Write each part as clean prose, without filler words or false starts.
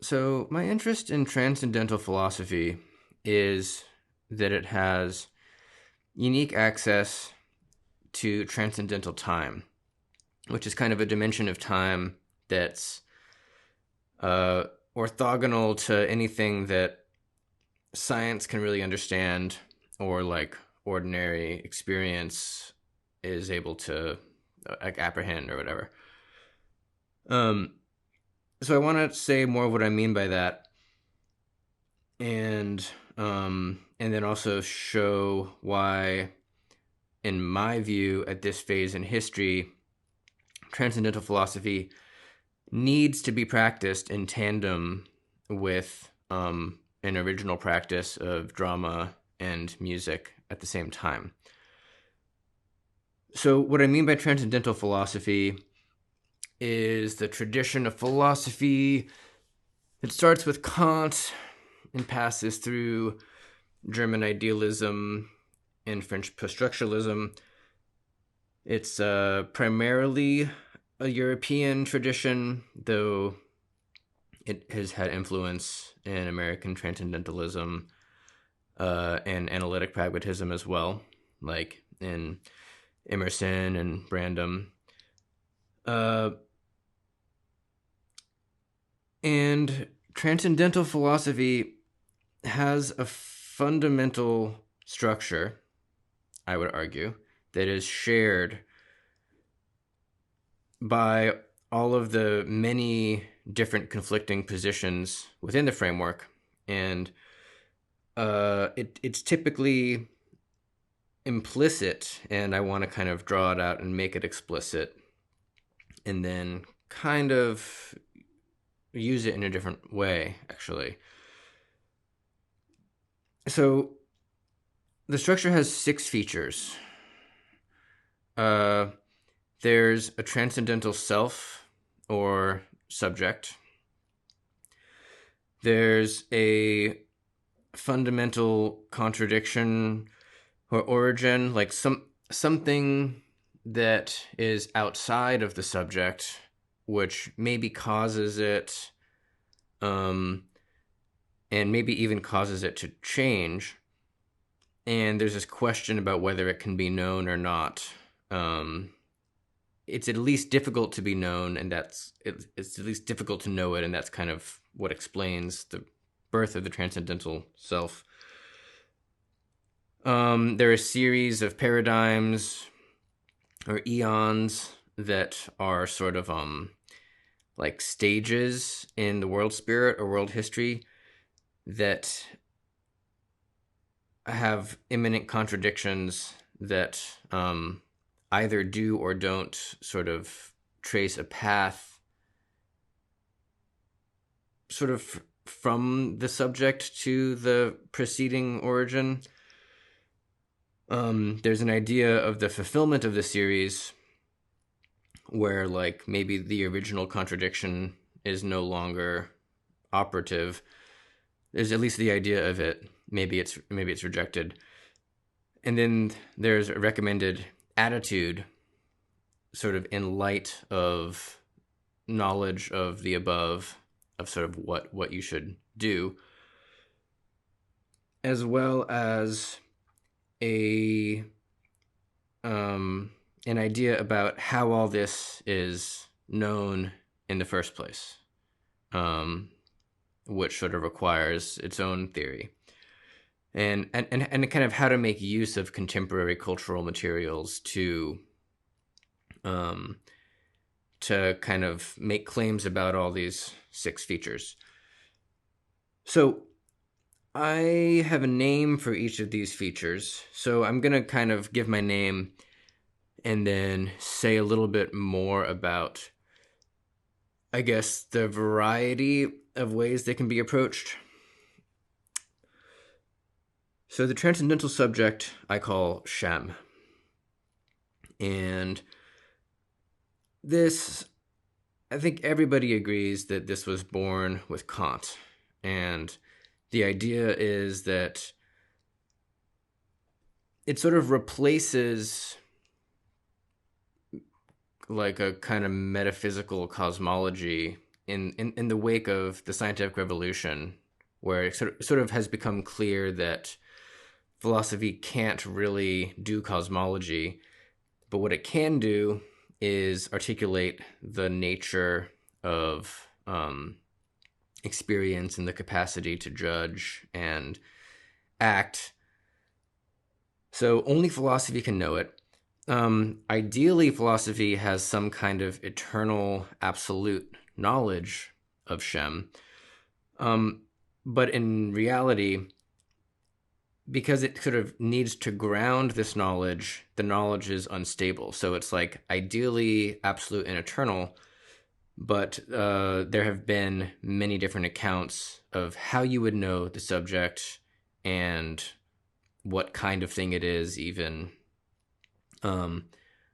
So, my interest in transcendental philosophy is that it has unique access to transcendental time, which is kind of a dimension of time that's uh, orthogonal to anything that science can really understand or like ordinary experience is able to like apprehend or whatever. Um, so I want to say more of what I mean by that, and and then also show why, in my view, at this phase in history, transcendental philosophy needs to be practiced in tandem with an original practice of drama and music at the same time. So, what I mean by transcendental philosophy is the tradition of philosophy that starts with Kant and passes through German idealism and French post-structuralism. It's primarily a European tradition, though it has had influence in American transcendentalism and analytic pragmatism as well, like in Emerson and Brandom. Uh, and transcendental philosophy has a fundamental structure, I would argue, that is shared by all of the many different conflicting positions within the framework. And it's typically implicit, and I want to kind of draw it out and make it explicit, and then kind of use it in a different way, actually. So the structure has 6 features. Uh, there's a transcendental self or subject. There's a fundamental contradiction or origin, like something that is outside of the subject, which maybe causes it, and maybe even causes it to change. And there's this question about whether it can be known or not. It's at least difficult to be known, and it's at least difficult to know it, and that's kind of what explains the birth of the transcendental self. There are a series of paradigms or eons that are sort of like stages in the world spirit or world history that have imminent contradictions that either do or don't sort of trace a path sort of from the subject to the preceding origin. There's an idea of the fulfillment of the series where like maybe the original contradiction is no longer operative. There's at least the idea of it. Maybe it's rejected. And then there's a recommended attitude sort of in light of knowledge of the above, of sort of what you should do, as well as a an idea about how all this is known in the first place, which sort of requires its own theory, and kind of how to make use of contemporary cultural materials to kind of make claims about all these 6 features. So I have a name for each of these features. So I'm going to kind of give my name and then say a little bit more about, I guess, the variety of ways they can be approached. So the transcendental subject I call Shem. And this, I think everybody agrees that this was born with Kant. And the idea is that it sort of replaces like a kind of metaphysical cosmology in the wake of the scientific revolution, where it sort of has become clear that philosophy can't really do cosmology, but what it can do is articulate the nature of experience and the capacity to judge and act. So only philosophy can know it. Ideally, philosophy has some kind of eternal, absolute knowledge of Shem. But in reality, because it sort of needs to ground this knowledge, the knowledge is unstable. So it's like ideally absolute and eternal, but there have been many different accounts of how you would know the subject and what kind of thing it is even,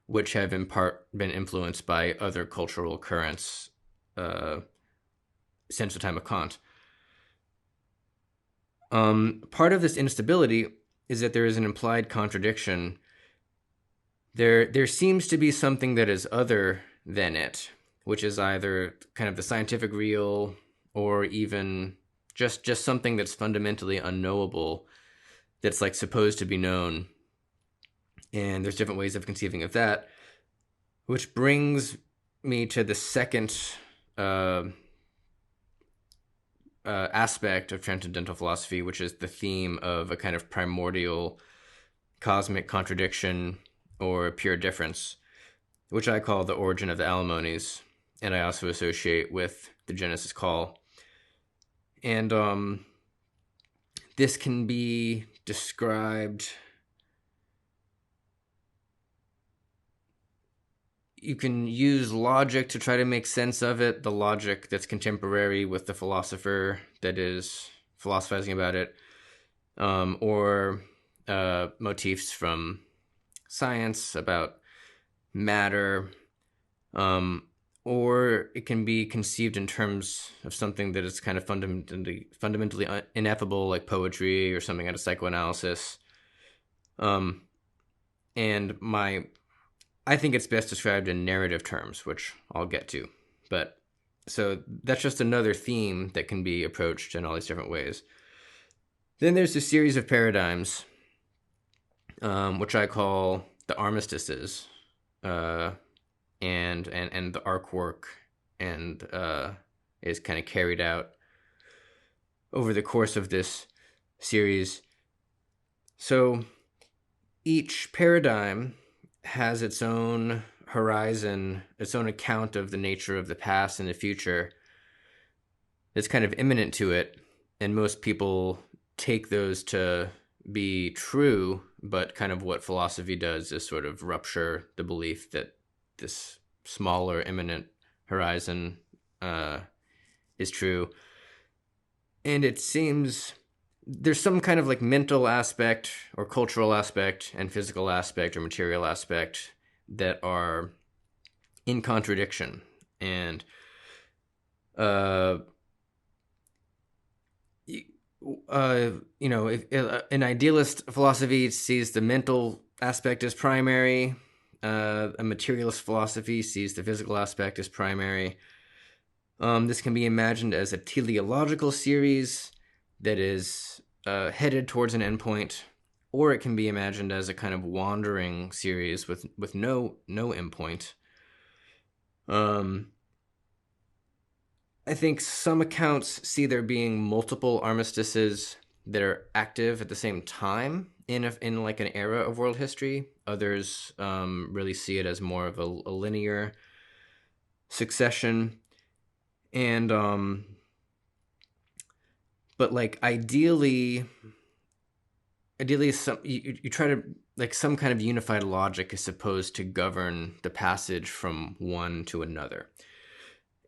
which have in part been influenced by other cultural currents since the time of Kant. Part of this instability is that there is an implied contradiction. There seems to be something that is other than it, which is either kind of the scientific real or even just something that's fundamentally unknowable that's like supposed to be known. And there's different ways of conceiving of that, which brings me to the second aspect of transcendental philosophy, which is the theme of a kind of primordial cosmic contradiction or pure difference, which I call the origin of the alimonies, and I also associate with the Genesis call. And this can be described, you can use logic to try to make sense of it, the logic that's contemporary with the philosopher that is philosophizing about it, or motifs from science about matter, or it can be conceived in terms of something that is kind of fundamentally ineffable, like poetry or something out of psychoanalysis. And I think it's best described in narrative terms, which I'll get to. But so that's just another theme that can be approached in all these different ways. Then there's a series of paradigms, which I call the armistices, and the arc work, and is kind of carried out over the course of this series. So each paradigm has its own horizon, its own account of the nature of the past and the future that's kind of imminent to it, and most people take those to be true, but kind of what philosophy does is sort of rupture the belief that this smaller imminent horizon is true. And it seems there's some kind of like mental aspect or cultural aspect and physical aspect or material aspect that are in contradiction. And if an idealist philosophy sees the mental aspect as primary, a materialist philosophy sees the physical aspect as primary. This can be imagined as a teleological series that is headed towards an endpoint, or it can be imagined as a kind of wandering series with no endpoint. I think some accounts see there being multiple armistices that are active at the same time in like an era of world history. Others really see it as more of a linear succession. And but like ideally some you try to like some kind of unified logic is supposed to govern the passage from one to another.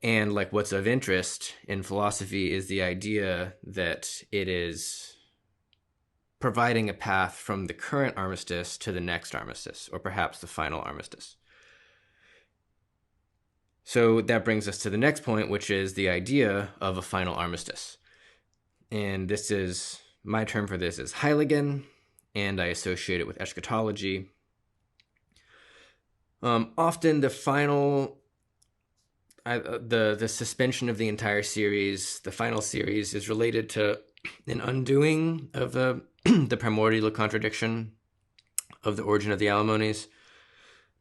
And like what's of interest in philosophy is the idea that it is providing a path from the current armistice to the next armistice, or perhaps the final armistice. So that brings us to the next point, which is the idea of a final armistice. And this is, my term for this is Heiligen, and I associate it with eschatology. Often the final the suspension of the entire series, the final series, is related to an undoing of the the primordial contradiction of the origin of the alimonies,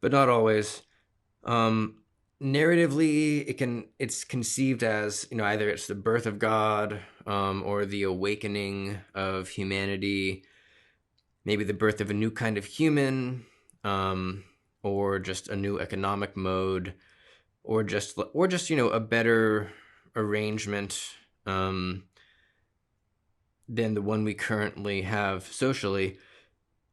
but not always. Narratively, it's conceived as, either it's the birth of God, or the awakening of humanity, maybe the birth of a new kind of human, or just a new economic mode, or just a better arrangement than the one we currently have socially.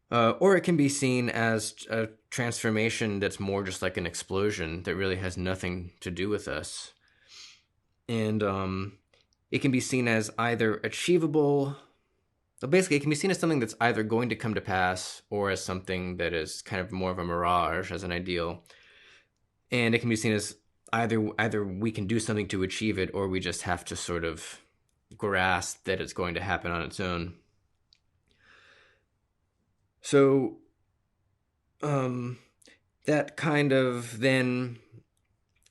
Or it can be seen as a transformation that's more just like an explosion that really has nothing to do with us. And it can be seen as either achievable. Basically, it can be seen as something that's either going to come to pass or as something that is kind of more of a mirage, as an ideal. And it can be seen as either we can do something to achieve it, or we just have to sort of grasp that it's going to happen on its own. So that kind of then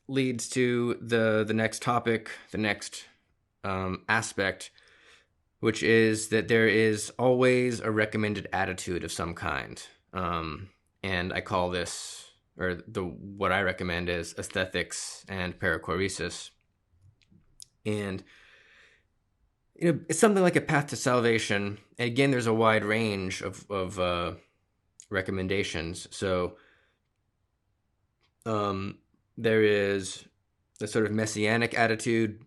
leads to the next topic, the next aspect, which is that there is always a recommended attitude of some kind. And I call this, or what I recommend is aesthetics and perichoresis. And it's something like a path to salvation. And again, there's a wide range of recommendations. So there is the sort of messianic attitude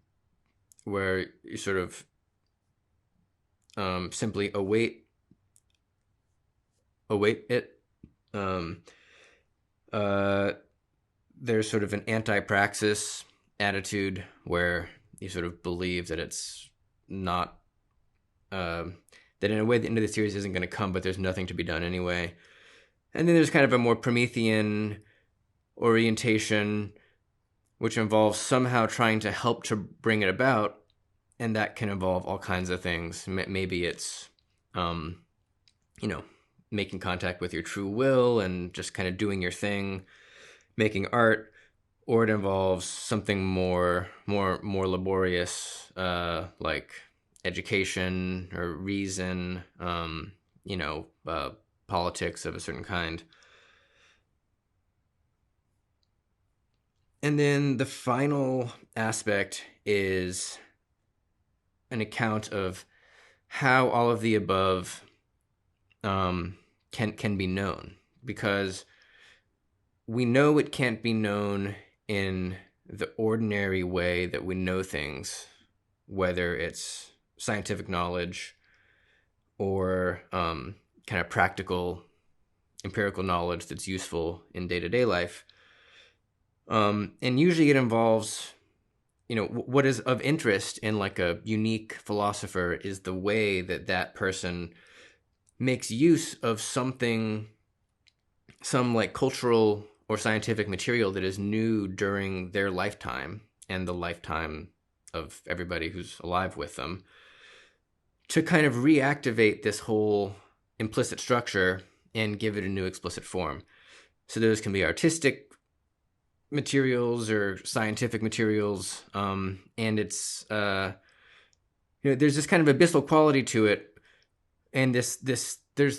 where you sort of simply await it. There's sort of an anti-praxis attitude where you sort of believe that it's not, that in a way the end of the series isn't going to come, but there's nothing to be done anyway. And then there's kind of a more Promethean orientation, which involves somehow trying to help to bring it about, and that can involve all kinds of things. Maybe it's, making contact with your true will and just kind of doing your thing, making art, or it involves something more laborious, like education or reason, politics of a certain kind. And then the final aspect is an account of how all of the above can be known, because we know it can't be known in the ordinary way that we know things, whether it's scientific knowledge or kind of practical, empirical knowledge that's useful in day-to-day life. And usually it involves, what is of interest in like a unique philosopher is the way that person makes use of some like cultural or scientific material that is new during their lifetime and the lifetime of everybody who's alive with them, to kind of reactivate this whole implicit structure and give it a new explicit form. So those can be artistic materials or scientific materials, and it's there's this kind of abyssal quality to it, and this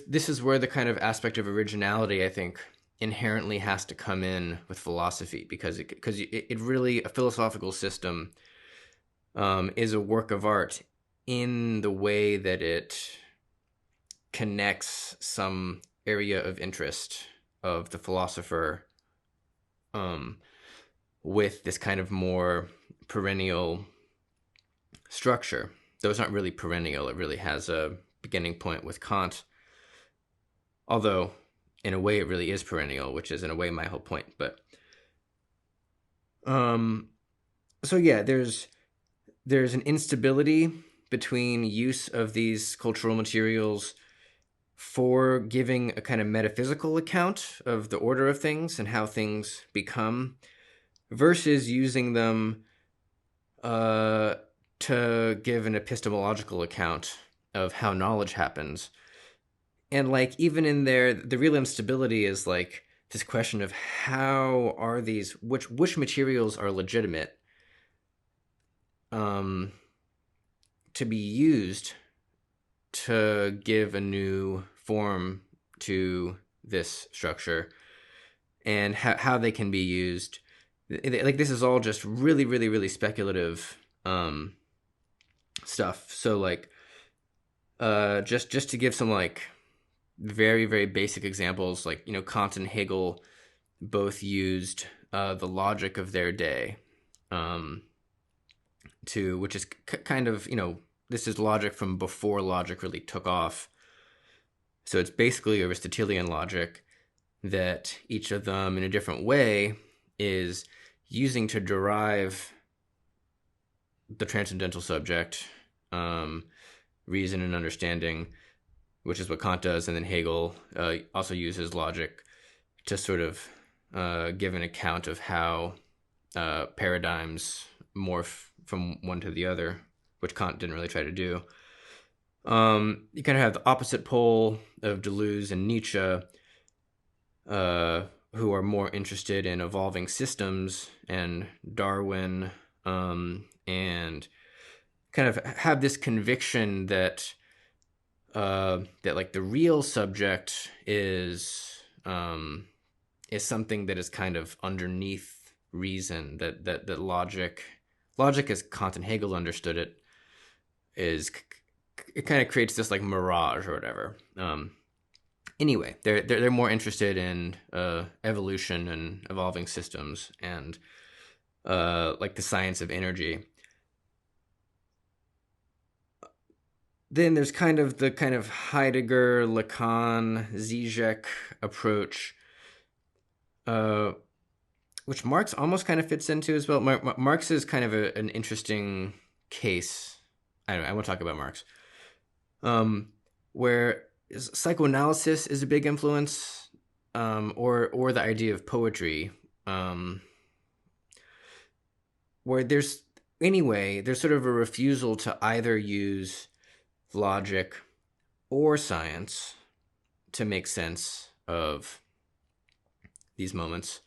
is where the kind of aspect of originality, I think, inherently has to come in with philosophy, because it really, a philosophical system is a work of art in the way that it connects some area of interest of the philosopher with this kind of more perennial structure. Though it's not really perennial, it really has a beginning point with Kant. Although, in a way, it really is perennial, which is in a way my whole point. But so yeah, there's an instability between use of these cultural materials for giving a kind of metaphysical account of the order of things and how things become, versus using them to give an epistemological account of how knowledge happens. And like, even in there, the real instability is like this question of how are these, which materials are legitimate to be used to give a new form to this structure, and how they can be used. Like, this is all just really, really, really speculative stuff. So like, just to give some like very, very basic examples, like, Kant and Hegel both used the logic of their day, which is kind of, this is logic from before logic really took off. So it's basically Aristotelian logic that each of them in a different way is using to derive the transcendental subject, reason and understanding, which is what Kant does, and then Hegel also uses logic to sort of give an account of how paradigms morph from one to the other, which Kant didn't really try to do. You kind of have the opposite pole of Deleuze and Nietzsche, who are more interested in evolving systems, and Darwin, and kind of have this conviction that like the real subject is something that is kind of underneath reason, that logic, as Kant and Hegel understood it, it kind of creates this like mirage or whatever. Anyway, they're more interested in evolution and evolving systems, and like the science of energy. Then there's kind of the Heidegger, Lacan, Zizek approach, which Marx almost kind of fits into as well. Marx is kind of an interesting case. I won't talk about Marx. Where psychoanalysis is a big influence, or the idea of poetry, where there's sort of a refusal to either use logic or science to make sense of these moments,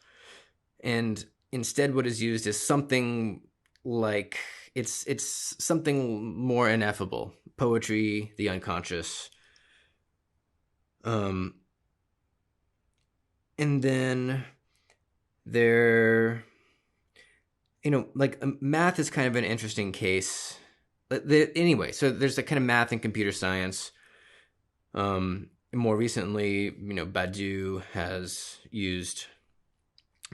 and instead what is used is something like it's something more ineffable, poetry, the unconscious. And then there, like math is kind of an interesting case. Anyway, so there's a kind of math and computer science. More recently, Badiou has used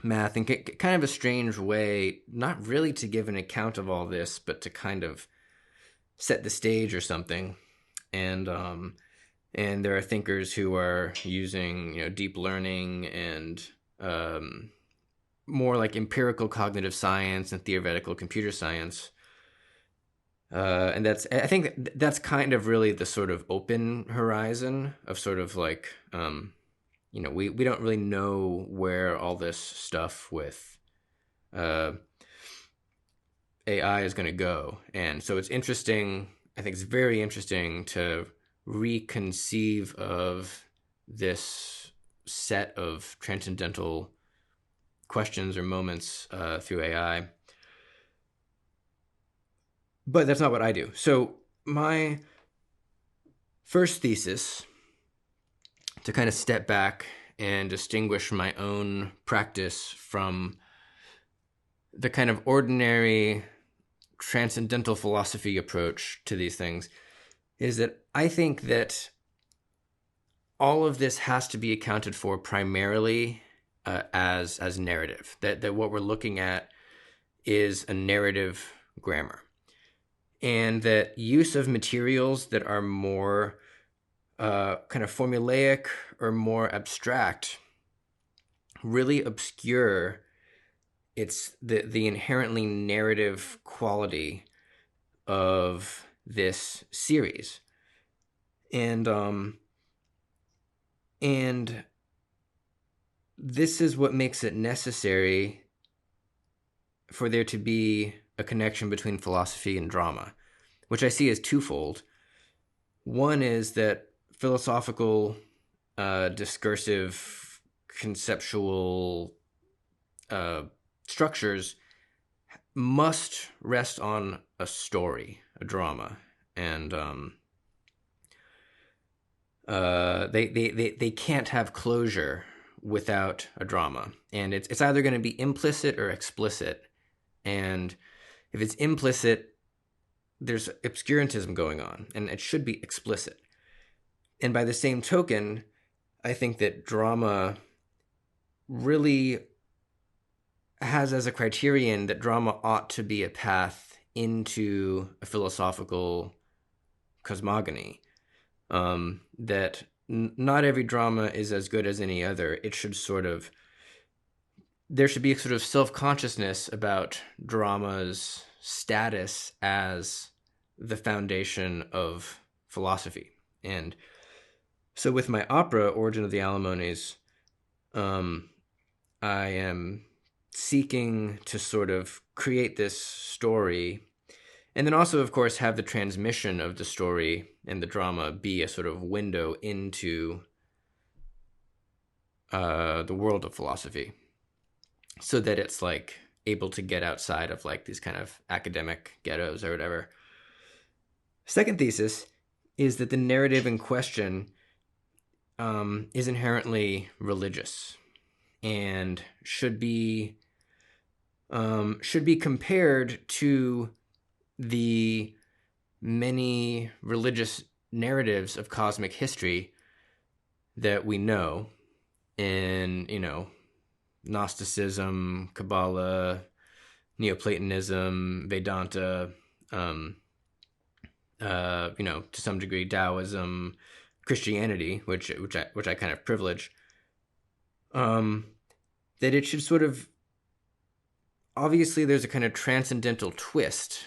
math in kind of a strange way, not really to give an account of all this, but to kind of set the stage or something. And there are thinkers who are using, deep learning and more like empirical cognitive science and theoretical computer science. And I think that's kind of really the sort of open horizon of sort of like, we don't really know where all this stuff with AI is going to go. And so it's interesting. I think it's very interesting to reconceive of this set of transcendental questions or moments through AI. But that's not what I do. So my first thesis, to kind of step back and distinguish my own practice from the kind of ordinary transcendental philosophy approach to these things, is that I think that all of this has to be accounted for primarily as narrative. That what we're looking at is a narrative grammar, and that use of materials that are more kind of formulaic or more abstract really obscure the inherently narrative quality of this series. And this is what makes it necessary for there to be a connection between philosophy and drama, which I see as twofold. One is that philosophical discursive conceptual structures must rest on a story, a drama, and they can't have closure without a drama, and it's either going to be implicit or explicit, and if it's implicit, there's obscurantism going on, and it should be explicit. And by the same token, I think that drama really has as a criterion that drama ought to be a path into a philosophical cosmogony. That not every drama is as good as any other. It should there should be a sort of self-consciousness about drama's status as the foundation of philosophy. And so with my opera, Origin of the Alimonies, I am seeking to sort of create this story, and then also, of course, have the transmission of the story and the drama be a sort of window into the world of philosophy, so that it's like able to get outside of like these kind of academic ghettos or whatever. Second thesis is that the narrative in question is inherently religious and should be compared to the many religious narratives of cosmic history that we know in, Gnosticism, Kabbalah, Neoplatonism, Vedanta, to some degree Taoism, Christianity, which I kind of privilege. That it should sort of, obviously there's a kind of transcendental twist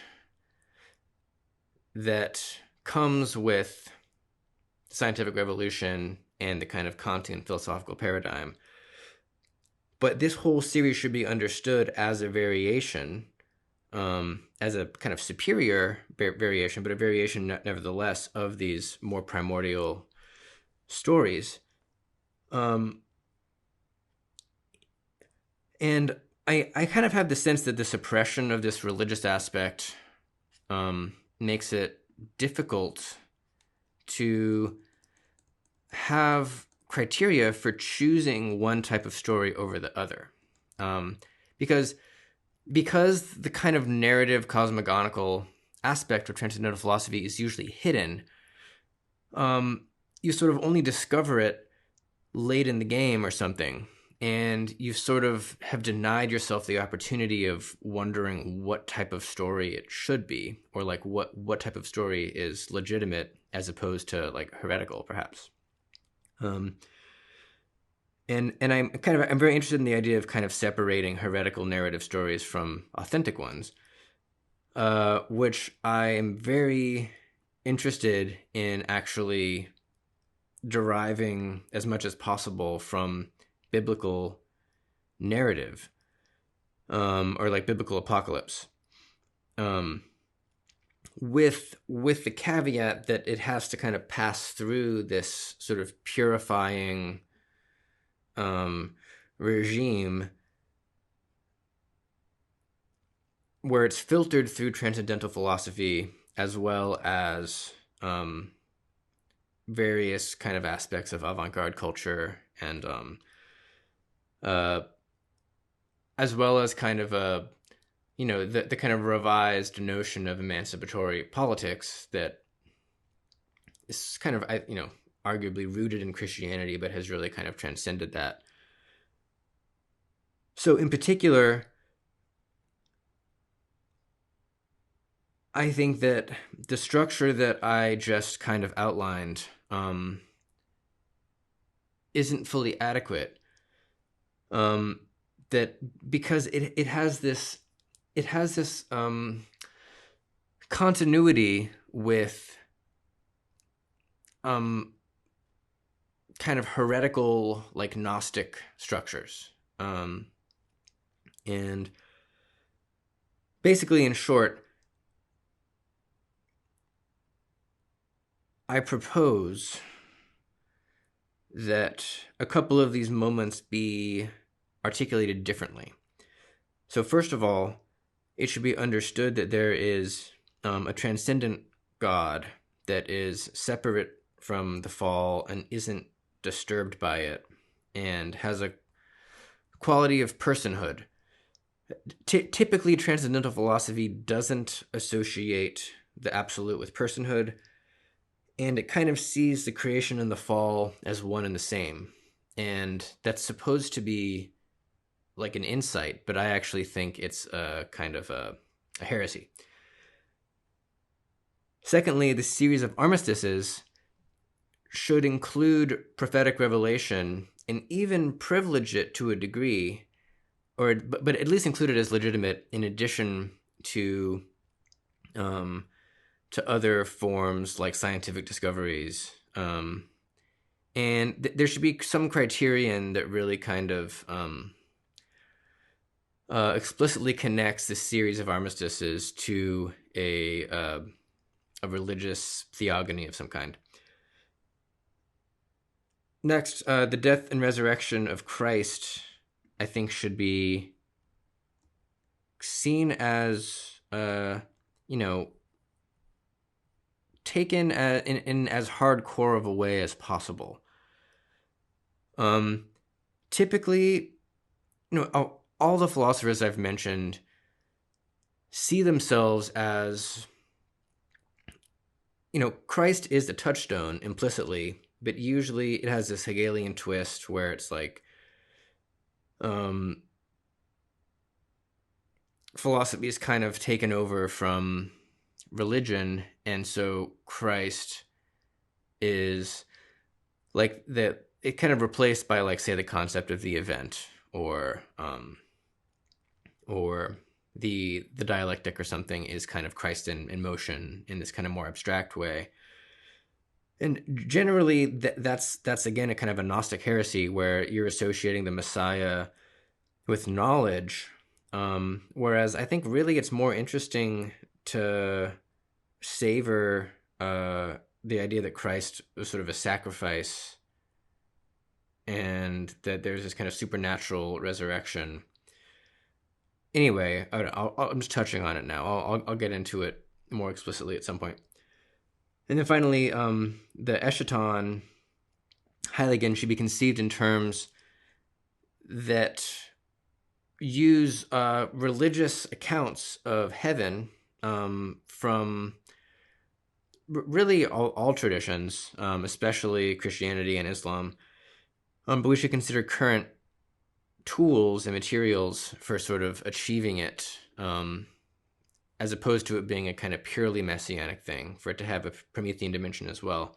that comes with the scientific revolution and the kind of Kantian philosophical paradigm. But this whole series should be understood as a variation, as a kind of superior variation, but a variation nevertheless of these more primordial stories. And I kind of have the sense that the suppression of this religious aspect makes it difficult to have criteria for choosing one type of story over the other. Because the kind of narrative cosmogonical aspect of transcendental philosophy is usually hidden, you sort of only discover it late in the game or something, and you sort of have denied yourself the opportunity of wondering what type of story it should be, or like what type of story is legitimate as opposed to like heretical, perhaps. And I'm very interested in the idea of kind of separating heretical narrative stories from authentic ones, which I am very interested in actually deriving as much as possible from biblical narrative, or like biblical apocalypse, with the caveat that it has to kind of pass through this sort of purifying regime where it's filtered through transcendental philosophy as well as various kind of aspects of avant-garde culture, and as well as kind of the kind of revised notion of emancipatory politics that is kind of, arguably rooted in Christianity, but has really kind of transcended that. So in particular, I think that the structure that I just kind of outlined isn't fully adequate. That because it has this continuity with kind of heretical, like Gnostic structures, and basically, in short, I propose that a couple of these moments be articulated differently. So first of all, it should be understood that there is a transcendent God that is separate from the fall and isn't disturbed by it and has a quality of personhood. Typically, transcendental philosophy doesn't associate the absolute with personhood, and it kind of sees the creation and the fall as one and the same. And that's supposed to be like an insight, but I actually think it's a kind of a heresy. Secondly, the series of armistices should include prophetic revelation and even privilege it to a degree, but at least include it as legitimate in addition to other forms like scientific discoveries. And there should be some criterion that really kind of explicitly connects this series of armistices to a religious theogony of some kind. Next, the death and resurrection of Christ, I think, should be seen as, taken in as hardcore of a way as possible. Typically, all the philosophers I've mentioned see themselves as, Christ is the touchstone implicitly, but usually it has this Hegelian twist where it's like, philosophy is kind of taken over from religion, and so Christ is like it kind of replaced by, like, say, the concept of the event or the dialectic or something is kind of Christ in motion in this kind of more abstract way. And generally that's again a kind of a Gnostic heresy where you're associating the Messiah with knowledge, whereas I think really it's more interesting to savor the idea that Christ was sort of a sacrifice and that there's this kind of supernatural resurrection. Anyway, I'm just touching on it now. I'll get into it more explicitly at some point. And then finally, the Eschaton Heiligen should be conceived in terms that use religious accounts of heaven from really all traditions, especially Christianity and Islam. But we should consider current tools and materials for sort of achieving it, as opposed to it being a kind of purely messianic thing, for it to have a Promethean dimension as well.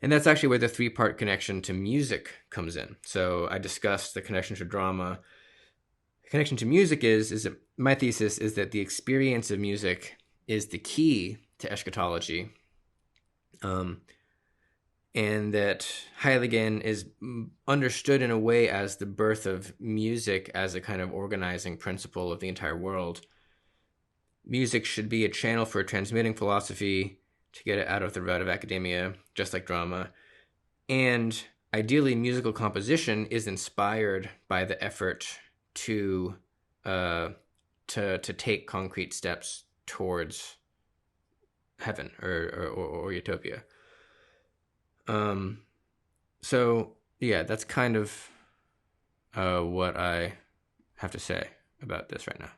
And that's actually where the three-part connection to music comes in. So I discussed the connection to drama. The connection to music is that my thesis is that the experience of music is the key to eschatology, and that Heiligen is understood in a way as the birth of music as a kind of organizing principle of the entire world. Music should be a channel for transmitting philosophy to get it out of the rut of academia, just like drama. And ideally, musical composition is inspired by the effort to take concrete steps towards heaven or utopia. So yeah, that's kind of what I have to say about this right now.